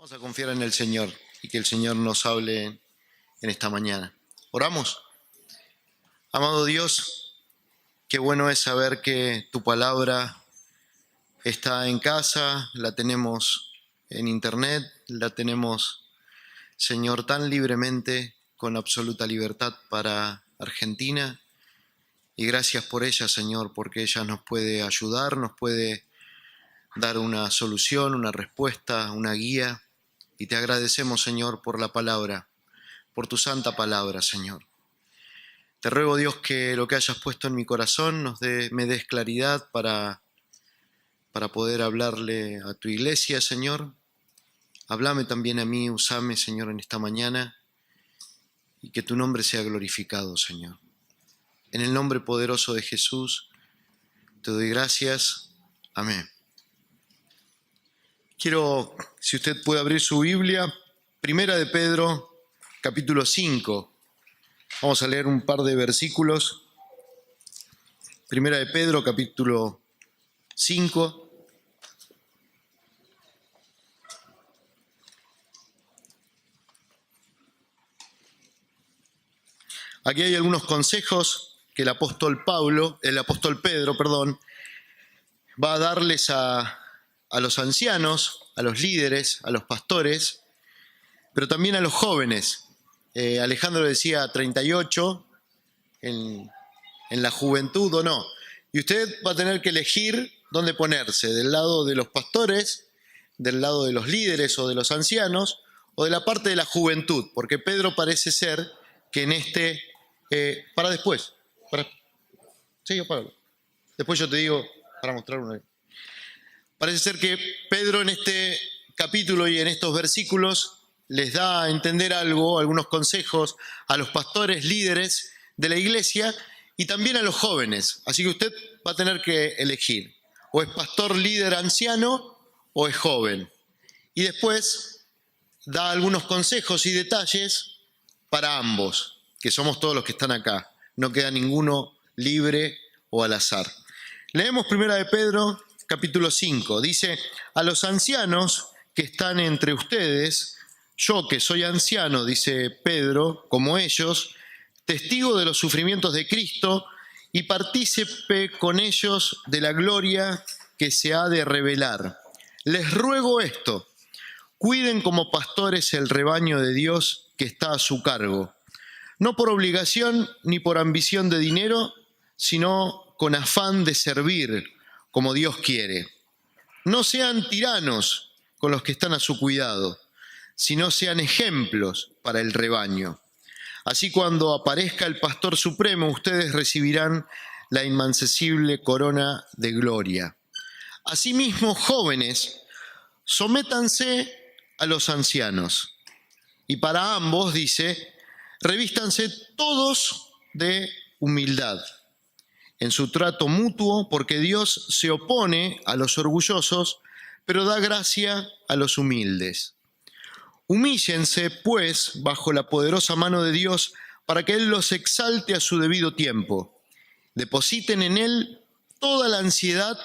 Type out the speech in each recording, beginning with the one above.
Vamos a confiar en el Señor y que el Señor nos hable en esta mañana. ¿Oramos? Amado Dios, qué bueno es saber que tu palabra está en casa, la tenemos en internet, la tenemos, Señor, tan libremente, con absoluta libertad para Argentina. Y gracias por ella, Señor, porque ella nos puede ayudar, nos puede dar una solución, una respuesta, una guía. Y te agradecemos, Señor, por la palabra, por tu santa palabra, Señor. Te ruego, Dios, que lo que hayas puesto en mi corazón me des claridad para poder hablarle a tu iglesia, Señor. Háblame también a mí, usame, Señor, en esta mañana, y que tu nombre sea glorificado, Señor. En el nombre poderoso de Jesús, te doy gracias. Amén. Quiero, si usted puede abrir su Biblia, Primera de Pedro, capítulo 5. Vamos a leer un par de versículos. Primera de Pedro, capítulo 5. Aquí hay algunos consejos que el apóstol Pedro, va a darles a los ancianos, a los líderes, a los pastores, pero también a los jóvenes. Alejandro decía 38 en la juventud o no. Y usted va a tener que elegir dónde ponerse, del lado de los pastores, del lado de los líderes o de los ancianos, o de la parte de la juventud, porque Pedro parece ser que en este... para después. Sí, yo paro. Después yo te digo para mostrar una. Parece ser que Pedro en este capítulo y en estos versículos les da a entender algo, algunos consejos a los pastores, líderes de la iglesia y también a los jóvenes. Así que usted va a tener que elegir. O es pastor, líder, anciano, o es joven. Y después da algunos consejos y detalles para ambos, que somos todos los que están acá. No queda ninguno libre o al azar. Leemos Primera de Pedro, capítulo 5. Dice: a los ancianos que están entre ustedes, yo que soy anciano, dice Pedro, como ellos, testigo de los sufrimientos de Cristo y partícipe con ellos de la gloria que se ha de revelar. Les ruego esto: cuiden como pastores el rebaño de Dios que está a su cargo, no por obligación ni por ambición de dinero, sino con afán de servir como Dios quiere. No sean tiranos con los que están a su cuidado, sino sean ejemplos para el rebaño. Así, cuando aparezca el Pastor Supremo, ustedes recibirán la inmancesible corona de gloria. Asimismo, jóvenes, sométanse a los ancianos. Y para ambos, dice, revístanse todos de humildad en su trato mutuo, porque Dios se opone a los orgullosos, pero da gracia a los humildes. Humíllense, pues, bajo la poderosa mano de Dios, para que Él los exalte a su debido tiempo. Depositen en Él toda la ansiedad,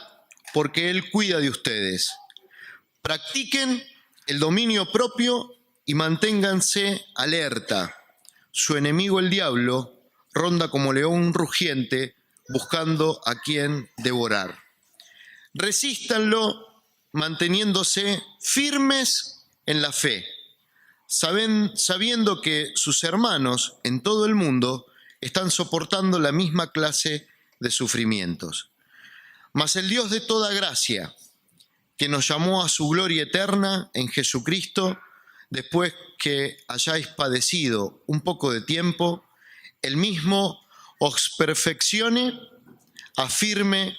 porque Él cuida de ustedes. Practiquen el dominio propio y manténganse alerta. Su enemigo, el diablo, ronda como león rugiente, buscando a quien devorar. Resístanlo manteniéndose firmes en la fe, sabiendo que sus hermanos en todo el mundo están soportando la misma clase de sufrimientos. Mas el Dios de toda gracia, que nos llamó a su gloria eterna en Jesucristo, después que hayáis padecido un poco de tiempo, Él mismo os perfeccione, afirme,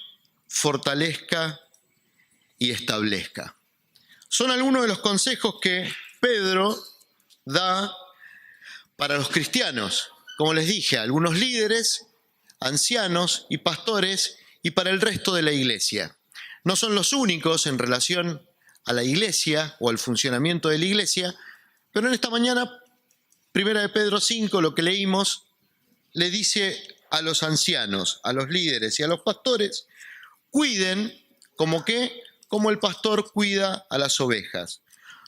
fortalezca y establezca. Son algunos de los consejos que Pedro da para los cristianos, como les dije, a algunos líderes, ancianos y pastores, y para el resto de la iglesia. No son los únicos en relación a la iglesia o al funcionamiento de la iglesia, pero en esta mañana, Primera de Pedro 5, lo que leímos, le dice a los ancianos, a los líderes y a los pastores, cuiden como el pastor cuida a las ovejas.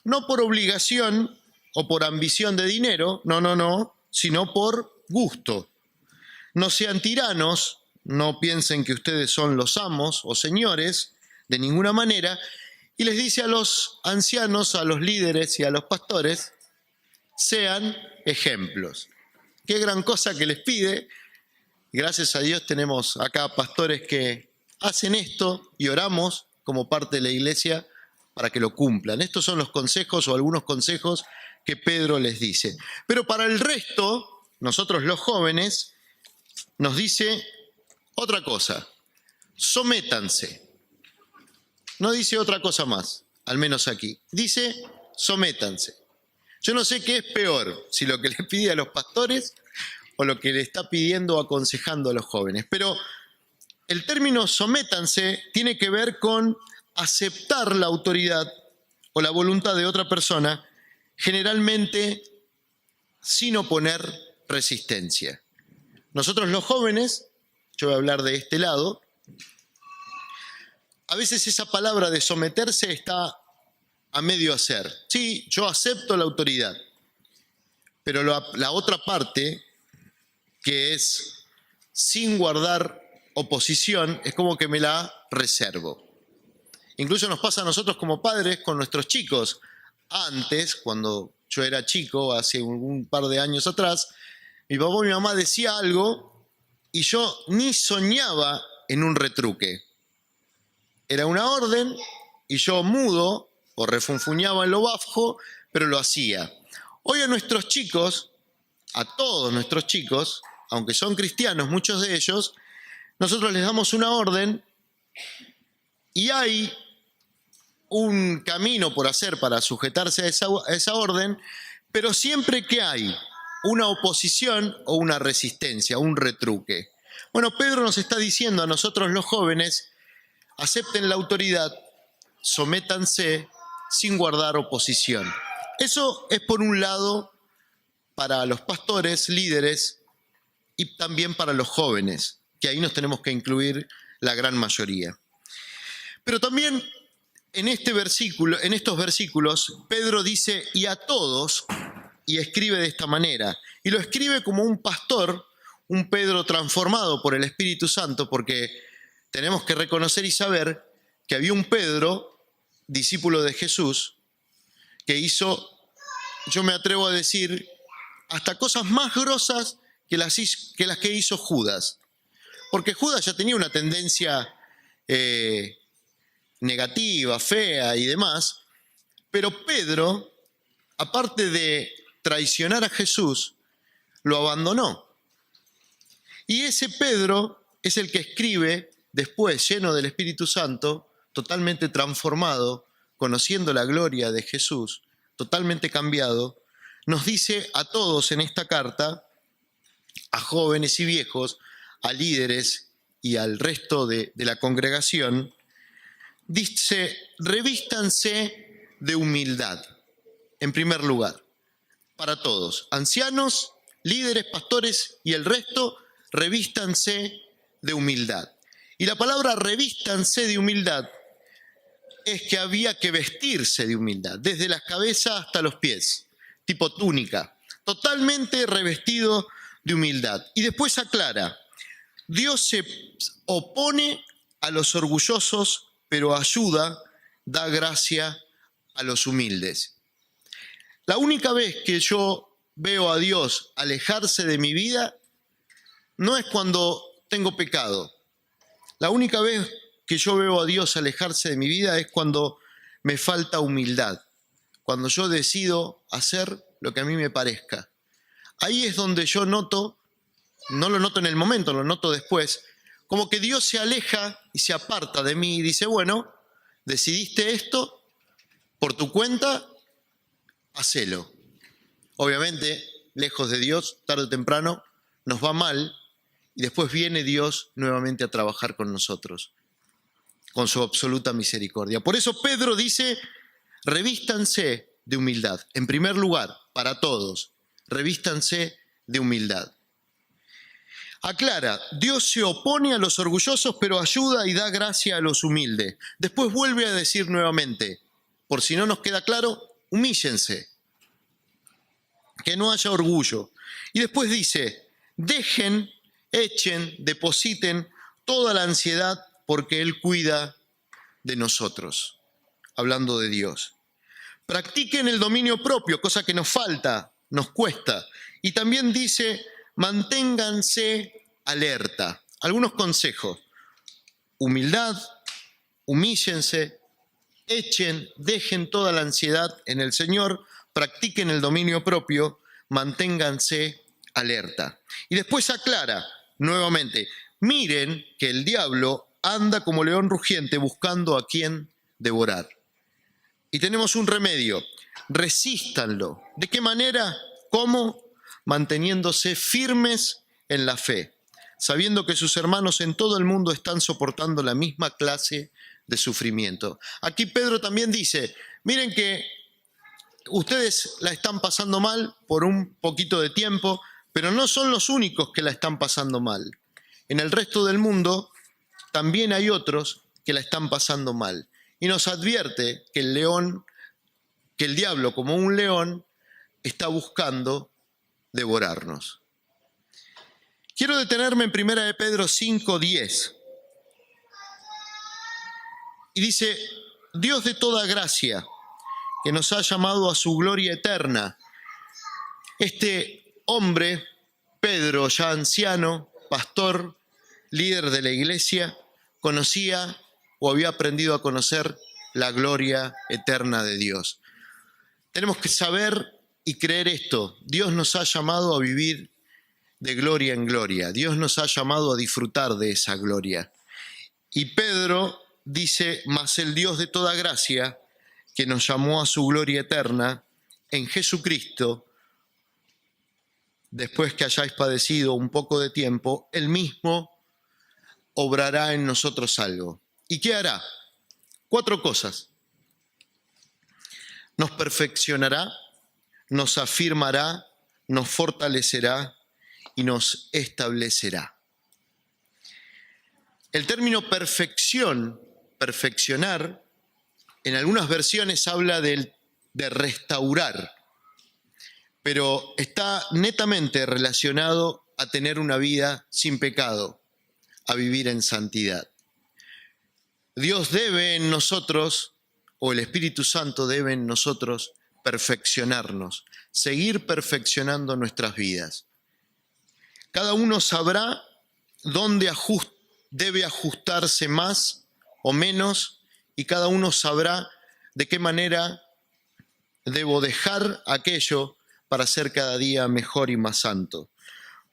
no por obligación o por ambición de dinero, no, sino por gusto. No sean tiranos, no piensen que ustedes son los amos o señores, de ninguna manera, y les dice a los ancianos, a los líderes y a los pastores, sean ejemplos. Qué gran cosa que les pide. Gracias a Dios tenemos acá pastores que hacen esto y oramos como parte de la iglesia para que lo cumplan. Estos son los consejos o algunos consejos que Pedro les dice. Pero para el resto, nosotros los jóvenes, nos dice otra cosa: sométanse. No dice otra cosa más, al menos aquí. Dice sométanse. Yo no sé qué es peor, si lo que le pide a los pastores o lo que le está pidiendo o aconsejando a los jóvenes. Pero el término sométanse tiene que ver con aceptar la autoridad o la voluntad de otra persona, generalmente sin oponer resistencia. Nosotros los jóvenes, yo voy a hablar de este lado, a veces esa palabra de someterse está a medio hacer. Sí, yo acepto la autoridad, pero la otra parte, que es sin guardar oposición, es como que me la reservo. Incluso nos pasa a nosotros como padres con nuestros chicos. Antes, cuando yo era chico, hace un par de años atrás, mi papá y mi mamá decía algo y yo ni soñaba en un retruque. Era una orden y yo mudo o refunfuñaba en lo bajo, pero lo hacía. Hoy a nuestros chicos, a todos nuestros chicos, aunque son cristianos muchos de ellos, nosotros les damos una orden y hay un camino por hacer para sujetarse a esa orden, pero siempre que hay una oposición o una resistencia, un retruque. Bueno, Pedro nos está diciendo a nosotros los jóvenes: acepten la autoridad, sométanse sin guardar oposición. Eso es por un lado para los pastores, líderes y también para los jóvenes, que ahí nos tenemos que incluir la gran mayoría. Pero también en estos versículos, Pedro dice y a todos, y escribe de esta manera, y lo escribe como un pastor, un Pedro transformado por el Espíritu Santo, porque tenemos que reconocer y saber que había un Pedro, discípulo de Jesús, que hizo, yo me atrevo a decir, hasta cosas más grosas que las que hizo Judas. Porque Judas ya tenía una tendencia negativa, fea y demás, pero Pedro, aparte de traicionar a Jesús, lo abandonó. Y ese Pedro es el que escribe después, lleno del Espíritu Santo, totalmente transformado, conociendo la gloria de Jesús, totalmente cambiado, nos dice a todos en esta carta, a jóvenes y viejos, a líderes y al resto de la congregación, dice: revístanse de humildad, en primer lugar, para todos, ancianos, líderes, pastores y el resto, revístanse de humildad. Y la palabra revístanse de humildad es que había que vestirse de humildad, desde la cabeza hasta los pies, tipo túnica, totalmente revestido de humildad. Y después aclara: Dios se opone a los orgullosos, pero ayuda, da gracia a los humildes. La única vez que yo veo a Dios alejarse de mi vida no es cuando tengo pecado. La única vez que yo veo a Dios alejarse de mi vida es cuando me falta humildad, cuando yo decido hacer lo que a mí me parezca. Ahí es donde yo noto, no lo noto en el momento, lo noto después, como que Dios se aleja y se aparta de mí y dice: bueno, decidiste esto, por tu cuenta, hacelo. Obviamente, lejos de Dios, tarde o temprano, nos va mal y después viene Dios nuevamente a trabajar con nosotros, con su absoluta misericordia. Por eso Pedro dice: revístanse de humildad. En primer lugar, para todos, revístanse de humildad. Aclara: Dios se opone a los orgullosos, pero ayuda y da gracia a los humildes. Después vuelve a decir nuevamente, por si no nos queda claro, humíllense, que no haya orgullo. Y después dice, dejen, echen, depositen toda la ansiedad porque Él cuida de nosotros, hablando de Dios. Practiquen el dominio propio, cosa que nos falta, nos cuesta. Y también dice, manténganse alerta. Algunos consejos: humildad, humíllense, echen, dejen toda la ansiedad en el Señor, practiquen el dominio propio, manténganse alerta. Y después aclara nuevamente, miren que el diablo anda como león rugiente buscando a quien devorar. Y tenemos un remedio, resístanlo. ¿De qué manera? ¿Cómo? Manteniéndose firmes en la fe, sabiendo que sus hermanos en todo el mundo están soportando la misma clase de sufrimiento. Aquí Pedro también dice, miren que ustedes la están pasando mal por un poquito de tiempo, pero no son los únicos que la están pasando mal. En el resto del mundo también hay otros que la están pasando mal. Y nos advierte que el diablo, como un león, está buscando devorarnos. Quiero detenerme en 1 de Pedro 5:10. Y dice, Dios de toda gracia, que nos ha llamado a su gloria eterna. Este hombre, Pedro, ya anciano, pastor, líder de la iglesia, conocía o había aprendido a conocer la gloria eterna de Dios. Tenemos que saber y creer esto. Dios nos ha llamado a vivir de gloria en gloria. Dios nos ha llamado a disfrutar de esa gloria. Y Pedro dice, mas el Dios de toda gracia, que nos llamó a su gloria eterna en Jesucristo, después que hayáis padecido un poco de tiempo, Él mismo obrará en nosotros algo. ¿Y qué hará? 4 cosas. Nos perfeccionará, nos afirmará, nos fortalecerá y nos establecerá. El término perfección, perfeccionar, en algunas versiones habla de restaurar, pero está netamente relacionado a tener una vida sin pecado, a vivir en santidad. Dios debe en nosotros, o el Espíritu Santo debe en nosotros, perfeccionarnos, seguir perfeccionando nuestras vidas. Cada uno sabrá dónde debe ajustarse más o menos, y cada uno sabrá de qué manera debo dejar aquello para ser cada día mejor y más santo.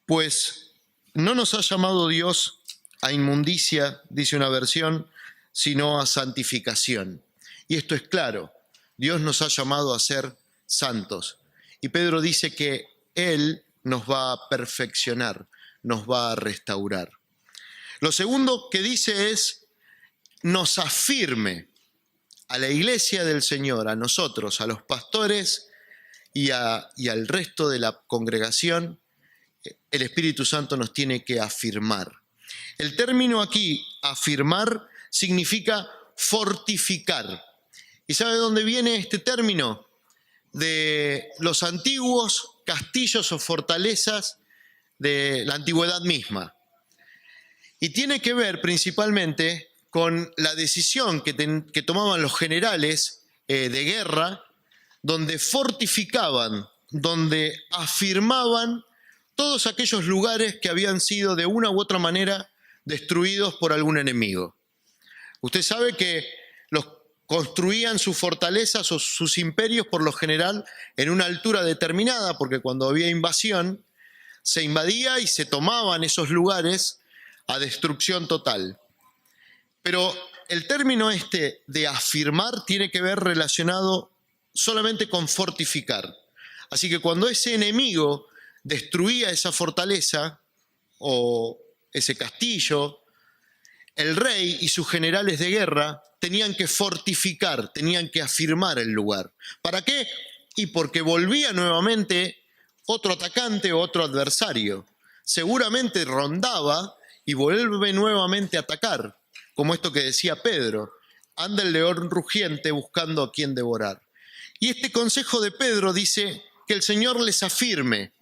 Pues no nos ha llamado Dios a inmundicia, dice una versión, sino a santificación. Y esto es claro, Dios nos ha llamado a ser santos. Y Pedro dice que Él nos va a perfeccionar, nos va a restaurar. Lo segundo que dice es, nos afirme a la iglesia del Señor, a nosotros, a los pastores y al resto de la congregación, el Espíritu Santo nos tiene que afirmar. El término aquí, afirmar, significa fortificar. ¿Y sabe dónde viene este término? De los antiguos castillos o fortalezas de la antigüedad misma. Y tiene que ver principalmente con la decisión que tomaban los generales de guerra, donde fortificaban, donde afirmaban todos aquellos lugares que habían sido de una u otra manera destruidos por algún enemigo. Usted sabe que construían sus fortalezas o sus imperios por lo general en una altura determinada, porque cuando había invasión se invadía y se tomaban esos lugares a destrucción total. Pero el término este de afirmar tiene que ver relacionado solamente con fortificar. Así que cuando ese enemigo destruía esa fortaleza o ese castillo, el rey y sus generales de guerra tenían que fortificar, tenían que afirmar el lugar. ¿Para qué? Y porque volvía nuevamente otro atacante o otro adversario. Seguramente rondaba y vuelve nuevamente a atacar, como esto que decía Pedro, anda el león rugiente buscando a quien devorar. Y este consejo de Pedro dice que el Señor les afirme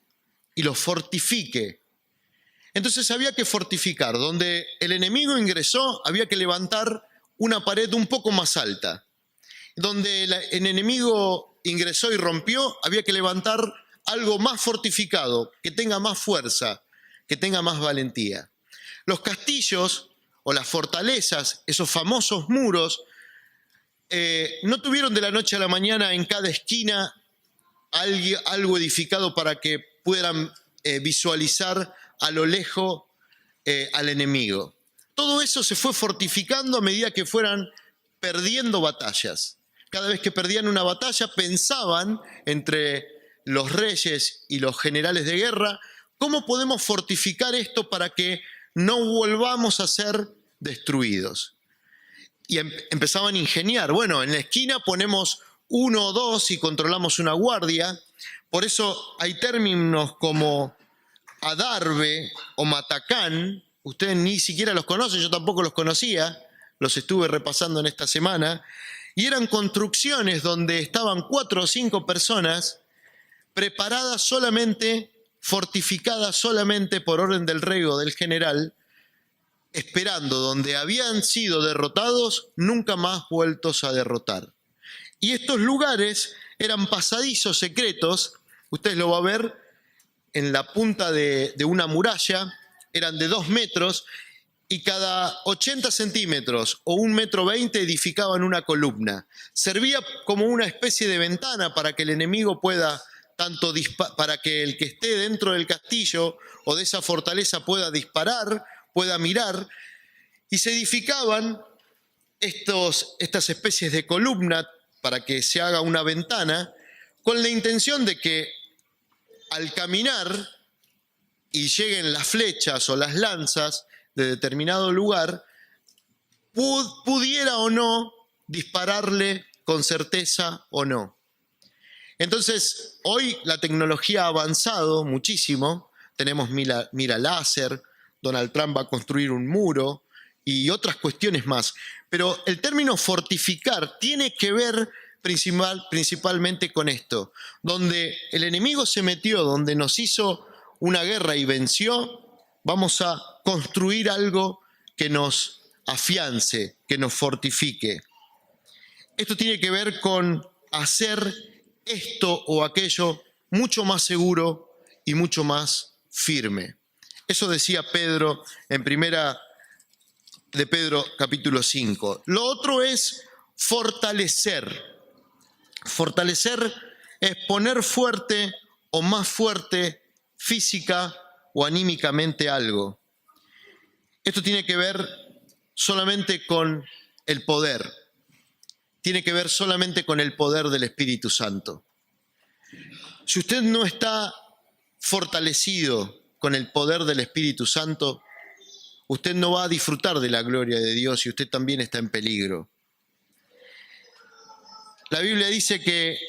y los fortifique. Entonces había que fortificar. Donde el enemigo ingresó, había que levantar una pared un poco más alta. Donde el enemigo ingresó y rompió, había que levantar algo más fortificado, que tenga más fuerza, que tenga más valentía. Los castillos o las fortalezas, esos famosos muros, no tuvieron de la noche a la mañana en cada esquina algo edificado para que puedan visualizar a lo lejos al enemigo. Todo eso se fue fortificando a medida que fueran perdiendo batallas. Cada vez que perdían una batalla, pensaban entre los reyes y los generales de guerra, ¿cómo podemos fortificar esto para que no volvamos a ser destruidos? Y empezaban a ingeniar. Bueno, en la esquina ponemos 1 o 2 y controlamos una guardia. Por eso hay términos como adarve o matacán. Ustedes ni siquiera los conocen, yo tampoco los conocía. Los estuve repasando en esta semana. Y eran construcciones donde estaban 4 o 5 personas preparadas solamente, fortificadas solamente por orden del rey o del general, esperando donde habían sido derrotados, nunca más vueltos a derrotar. Y estos lugares eran pasadizos secretos, ustedes lo van a ver en la punta de una muralla, eran de 2 metros, y cada 80 centímetros o 1,20 m edificaban una columna. Servía como una especie de ventana para que el enemigo pueda, para que el que esté dentro del castillo o de esa fortaleza pueda disparar, pueda mirar, y se edificaban estas especies de columna para que se haga una ventana, con la intención de que al caminar y lleguen las flechas o las lanzas de determinado lugar, pudiera o no dispararle con certeza o no. Entonces, hoy la tecnología ha avanzado muchísimo, tenemos mira láser, Donald Trump va a construir un muro y otras cuestiones más. Pero el término fortificar tiene que ver principalmente con esto, donde el enemigo se metió, donde nos hizo una guerra y venció, vamos a construir algo que nos afiance, que nos fortifique. Esto tiene que ver con hacer esto o aquello mucho más seguro y mucho más firme. Eso decía Pedro en primera de Pedro capítulo 5. Lo otro es fortalecer. Fortalecer es poner fuerte o más fuerte física o anímicamente algo. Esto tiene que ver solamente con el poder. Tiene que ver solamente con el poder del Espíritu Santo. Si usted no está fortalecido con el poder del Espíritu Santo, usted no va a disfrutar de la gloria de Dios y usted también está en peligro. La Biblia dice que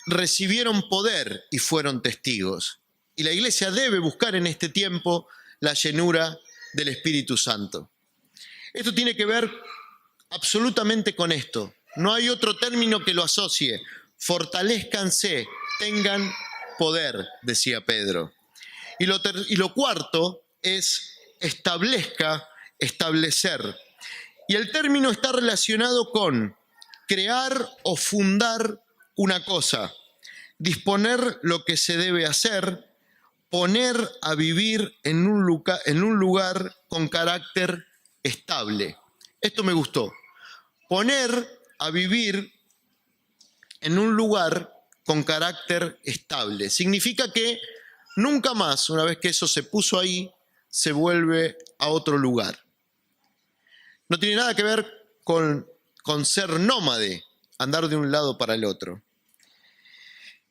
recibieron poder y fueron testigos. Y la iglesia debe buscar en este tiempo la llenura del Espíritu Santo. Esto tiene que ver absolutamente con esto. No hay otro término que lo asocie. Fortalezcanse, tengan poder, decía Pedro. Y lo cuarto es establecer. Y el término está relacionado con crear o fundar una cosa, disponer lo que se debe hacer, poner a vivir en un lugar con carácter estable. Esto me gustó. Poner a vivir en un lugar con carácter estable. Significa que nunca más, una vez que eso se puso ahí, se vuelve a otro lugar. No tiene nada que ver con ser nómade, andar de un lado para el otro.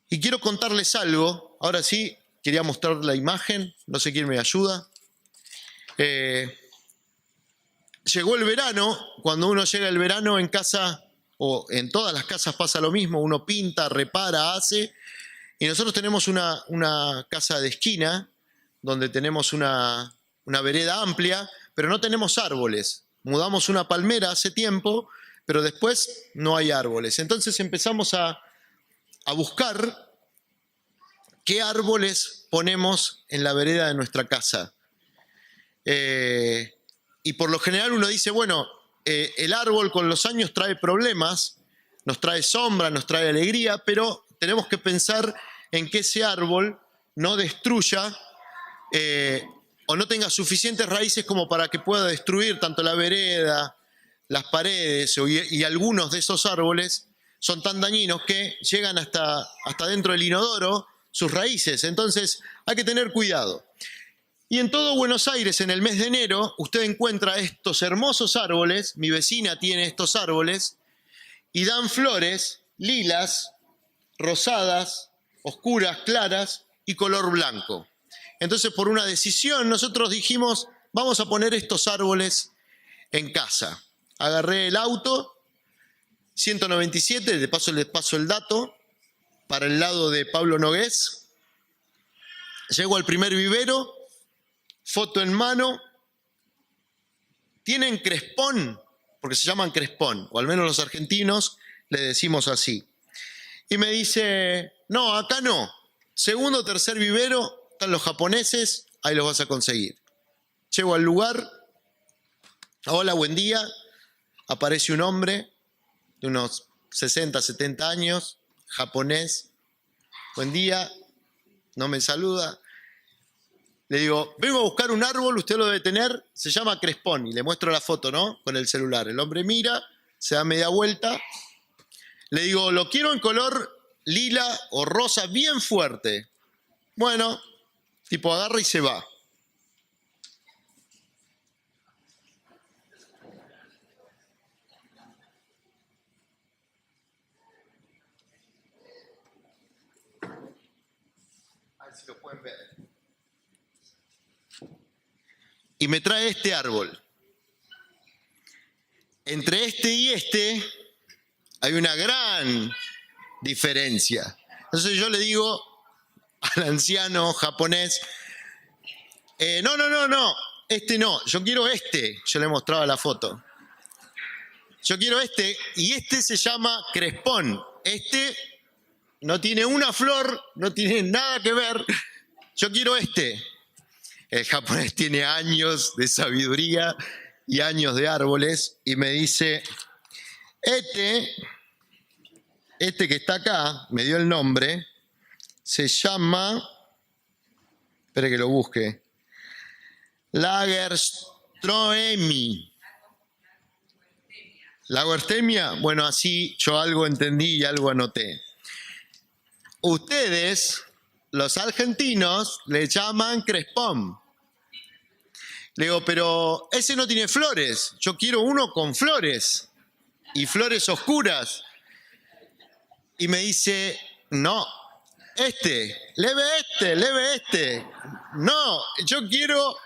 Y quiero contarles algo. Ahora sí, quería mostrar la imagen, no sé quién me ayuda. Llegó el verano, cuando uno llega el verano en casa, o en todas las casas pasa lo mismo, uno pinta, repara, hace, y nosotros tenemos una casa de esquina, donde tenemos una vereda amplia, pero no tenemos árboles. Mudamos una palmera hace tiempo, pero después no hay árboles. Entonces empezamos a a buscar qué árboles ponemos en la vereda de nuestra casa. Y por lo general uno dice, bueno, el árbol con los años trae problemas, nos trae sombra, nos trae alegría, pero tenemos que pensar en que ese árbol no destruya o no tenga suficientes raíces como para que pueda destruir tanto la vereda, las paredes, y algunos de esos árboles son tan dañinos que llegan hasta dentro del inodoro sus raíces. Entonces hay que tener cuidado. Y en todo Buenos Aires, en el mes de enero, usted encuentra estos hermosos árboles, mi vecina tiene estos árboles, y dan flores lilas, rosadas, oscuras, claras y color blanco. Entonces, por una decisión, nosotros dijimos, vamos a poner estos árboles en casa. Agarré el auto, 197, de paso les paso el dato, para el lado de Pablo Nogués. Llego al primer vivero, foto en mano. ¿Tienen crespón? Porque se llaman crespón, o al menos los argentinos le decimos así. Y me dice, no, acá no. Segundo o tercer vivero, están los japoneses, ahí los vas a conseguir. Llego al lugar, hola, buen día. Aparece un hombre de unos 60, 70 años, japonés. Buen día, no me saluda. Le digo, vengo a buscar un árbol, usted lo debe tener, se llama crespón. Y le muestro la foto, ¿no? Con el celular. El hombre mira, se da media vuelta. Le digo, lo quiero en color lila o rosa bien fuerte. Bueno, tipo agarra y se va. A ver si lo pueden ver. Y me trae este árbol. Entre este y este hay una gran diferencia. Entonces yo le digo al anciano japonés, no, este no, yo quiero este. Yo le mostraba la foto. Yo quiero este, y este se llama crespón. Este no tiene una flor, no tiene nada que ver. Yo quiero este. El japonés tiene años de sabiduría y años de árboles, y me dice, este que está acá, me dio el nombre, se llama, espere que lo busque, Lagerstroemi. Lagerstemia, bueno, así yo algo entendí y algo anoté. Ustedes, los argentinos, le llaman crespón. Le digo, pero ese no tiene flores, yo quiero uno con flores y flores oscuras. Y me dice, no, leve este. No, yo quiero,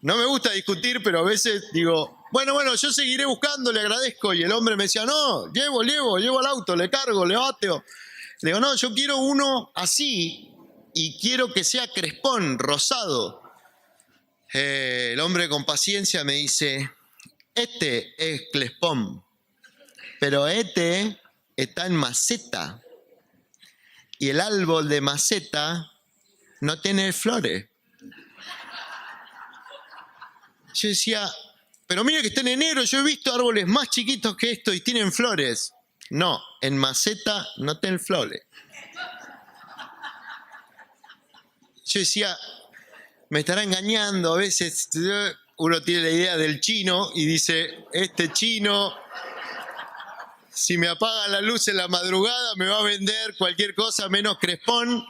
no me gusta discutir, pero a veces digo, bueno, yo seguiré buscando, le agradezco. Y el hombre me decía, no, llevo al auto, le cargo, le bateo. Le digo, no, yo quiero uno así y quiero que sea crespón, rosado. El hombre con paciencia me dice, este es crespón, pero este está en maceta. Y el árbol de maceta no tiene flores. Yo decía, pero mire que está en enero, yo he visto árboles más chiquitos que esto y tienen flores. No, en maceta no tienen flores. Yo decía, me estará engañando. A veces uno tiene la idea del chino y dice, este chino, si me apaga la luz en la madrugada, me va a vender cualquier cosa menos crespón.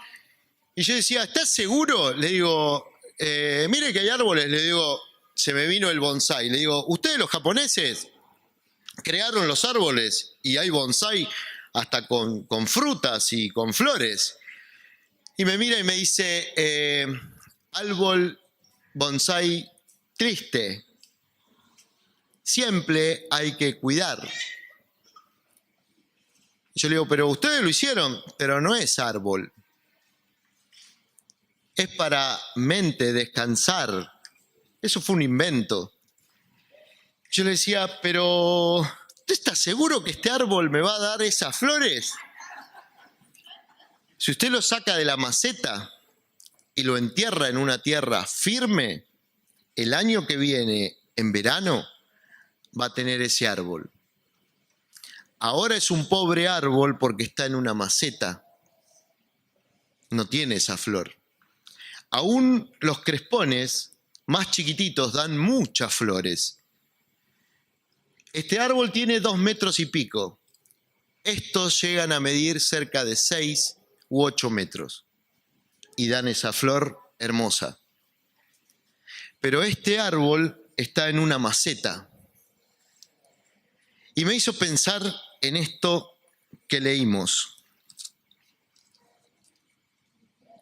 Y yo decía, ¿estás seguro? Le digo, mire que hay árboles. Le digo, se me vino el bonsái. Le digo, ¿ustedes los japoneses crearon los árboles? Y hay bonsái hasta con frutas y con flores. Y me mira y me dice, árbol bonsái triste. Siempre hay que cuidar. Yo le digo, pero ustedes lo hicieron, pero no es árbol. Es para mente, descansar. Eso fue un invento. Yo le decía, pero ¿tú estás seguro que este árbol me va a dar esas flores? Si usted lo saca de la maceta y lo entierra en una tierra firme, el año que viene, en verano, va a tener ese árbol. Ahora es un pobre árbol porque está en una maceta. No tiene esa flor. Aún los crespones más chiquititos dan muchas flores. Este árbol tiene 2 metros y pico. Estos llegan a medir cerca de 6 u 8 metros y dan esa flor hermosa. Pero este árbol está en una maceta. Y me hizo pensar en esto que leímos,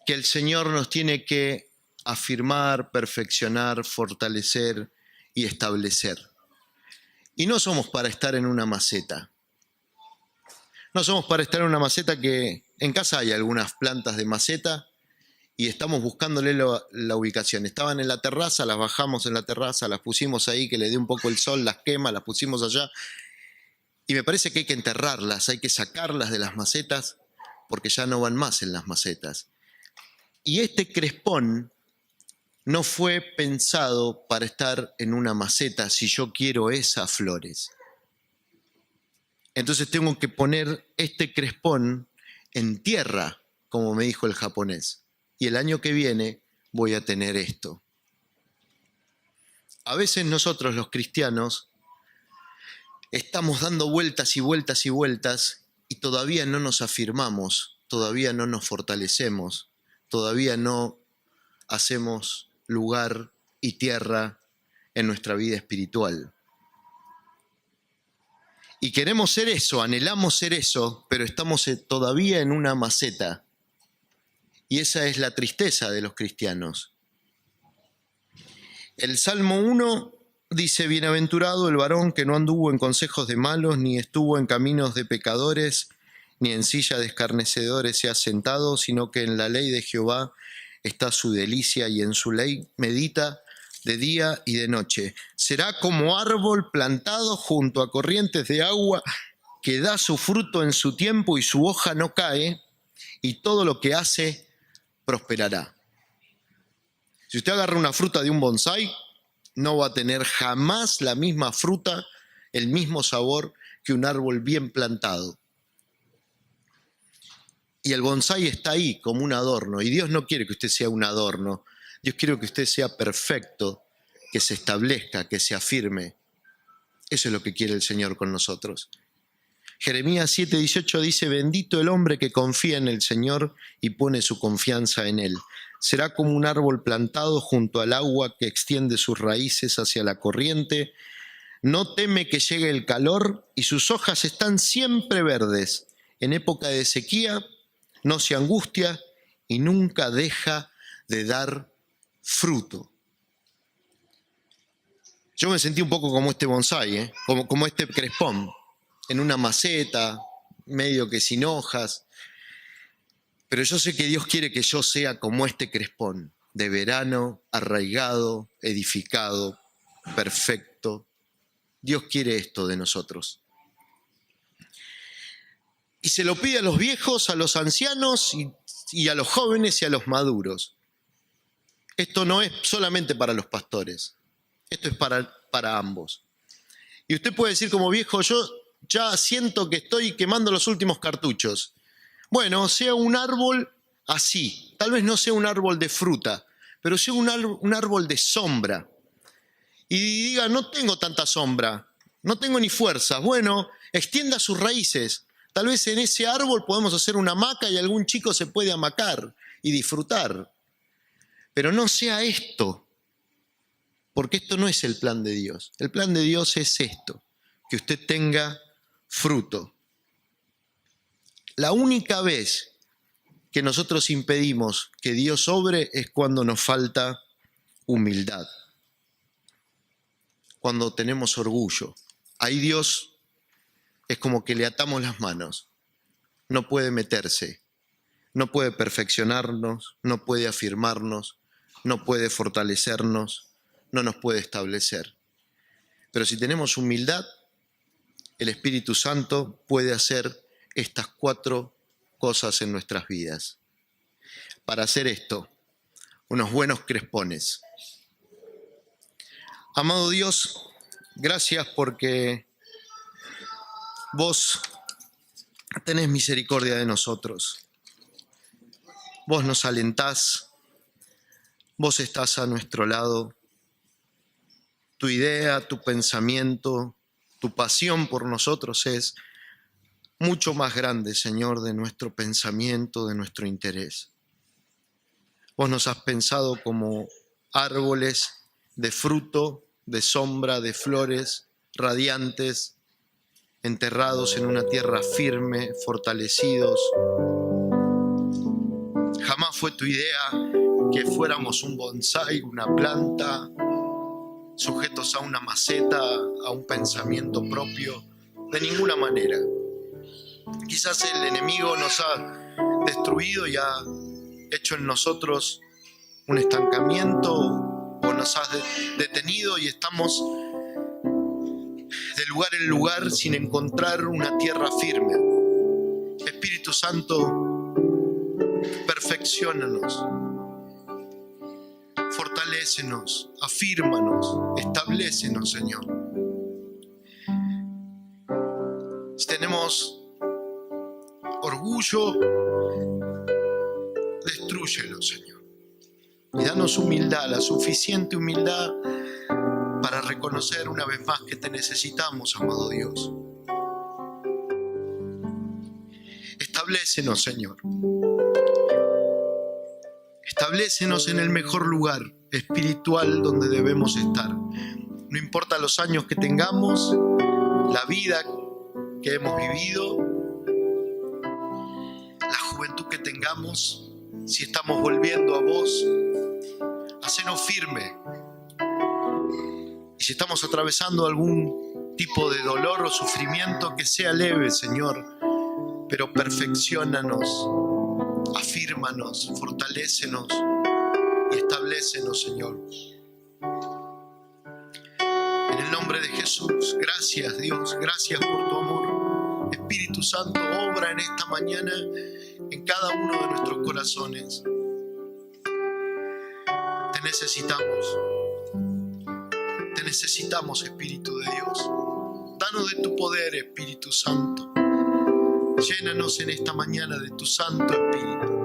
que el Señor nos tiene que afirmar, perfeccionar, fortalecer y establecer. Y no somos para estar en una maceta. No somos para estar en una maceta que en casa hay algunas plantas de maceta y estamos buscándole la ubicación. Estaban en la terraza, las bajamos en la terraza, las pusimos ahí, que le dé un poco el sol, las quema, las pusimos allá. Y me parece que hay que enterrarlas, hay que sacarlas de las macetas porque ya no van más en las macetas. Y este crespón no fue pensado para estar en una maceta si yo quiero esas flores. Entonces tengo que poner este crespón en tierra, como me dijo el japonés. Y el año que viene voy a tener esto. A veces nosotros los cristianos estamos dando vueltas y vueltas y vueltas y todavía no nos afirmamos, todavía no nos fortalecemos, todavía no hacemos lugar y tierra en nuestra vida espiritual. Y queremos ser eso, anhelamos ser eso, pero estamos todavía en una maceta. Y esa es la tristeza de los cristianos. El Salmo 1 dice: bienaventurado el varón que no anduvo en consejos de malos, ni estuvo en caminos de pecadores, ni en silla de escarnecedores se ha sentado, sino que en la ley de Jehová está su delicia y en su ley medita de día y de noche. Será como árbol plantado junto a corrientes de agua, que da su fruto en su tiempo y su hoja no cae, y todo lo que hace prosperará. Si usted agarra una fruta de un bonsái, no va a tener jamás la misma fruta, el mismo sabor que un árbol bien plantado. Y el bonsái está ahí como un adorno, y Dios no quiere que usted sea un adorno. Dios quiere que usted sea perfecto, que se establezca, que se afirme. Eso es lo que quiere el Señor con nosotros. Jeremías 7:18 dice: bendito el hombre que confía en el Señor y pone su confianza en Él. Será como un árbol plantado junto al agua que extiende sus raíces hacia la corriente. No teme que llegue el calor y sus hojas están siempre verdes. En época de sequía no se angustia y nunca deja de dar fruto. Yo me sentí un poco como este bonsái, como este crespón, en una maceta, medio que sin hojas. Pero yo sé que Dios quiere que yo sea como este crespón, de verano, arraigado, edificado, perfecto. Dios quiere esto de nosotros. Y se lo pide a los viejos, a los ancianos y a los jóvenes y a los maduros. Esto no es solamente para los pastores, esto es para ambos. Y usted puede decir como viejo: yo ya siento que estoy quemando los últimos cartuchos. Bueno, sea un árbol así, tal vez no sea un árbol de fruta, pero sea un árbol de sombra. Y diga: no tengo tanta sombra, no tengo ni fuerzas. Bueno, extienda sus raíces. Tal vez en ese árbol podemos hacer una hamaca y algún chico se puede hamacar y disfrutar. Pero no sea esto, porque esto no es el plan de Dios. El plan de Dios es esto, que usted tenga fruto. La única vez que nosotros impedimos que Dios obre es cuando nos falta humildad, cuando tenemos orgullo. Ahí Dios es como que le atamos las manos. No puede meterse, no puede perfeccionarnos, no puede afirmarnos, no puede fortalecernos, no nos puede establecer. Pero si tenemos humildad, el Espíritu Santo puede hacer estas 4 cosas en nuestras vidas. Para hacer esto, unos buenos crespones. Amado Dios, gracias porque vos tenés misericordia de nosotros. Vos nos alentás, vos estás a nuestro lado. Tu idea, tu pensamiento, tu pasión por nosotros es mucho más grande, Señor, de nuestro pensamiento, de nuestro interés. Vos nos has pensado como árboles de fruto, de sombra, de flores, radiantes, enterrados en una tierra firme, fortalecidos. Jamás fue tu idea que fuéramos un bonsái, una planta, sujetos a una maceta, a un pensamiento propio, de ninguna manera. Quizás el enemigo nos ha destruido y ha hecho en nosotros un estancamiento, o nos ha detenido y estamos de lugar en lugar sin encontrar una tierra firme. Espíritu Santo, perfecciónanos, fortalécenos, afírmanos, establécenos, Señor. Si tenemos orgullo, destrúyelo, Señor. Y danos humildad, la suficiente humildad para reconocer una vez más que te necesitamos, amado Dios. Establécenos, Señor. Establécenos en el mejor lugar espiritual donde debemos estar. No importa los años que tengamos, la vida que hemos vivido, la juventud que tengamos, si estamos volviendo a vos, hacenos firme. Y si estamos atravesando algún tipo de dolor o sufrimiento, que sea leve, Señor, pero perfecciónanos, afírmanos, fortalécenos y establécenos, Señor. En el nombre de Jesús, gracias, Dios, gracias por tu amor. Espíritu Santo, obra en esta mañana en cada uno de nuestros corazones. Te necesitamos, Espíritu de Dios. Danos de tu poder, Espíritu Santo. Llénanos en esta mañana de tu Santo Espíritu.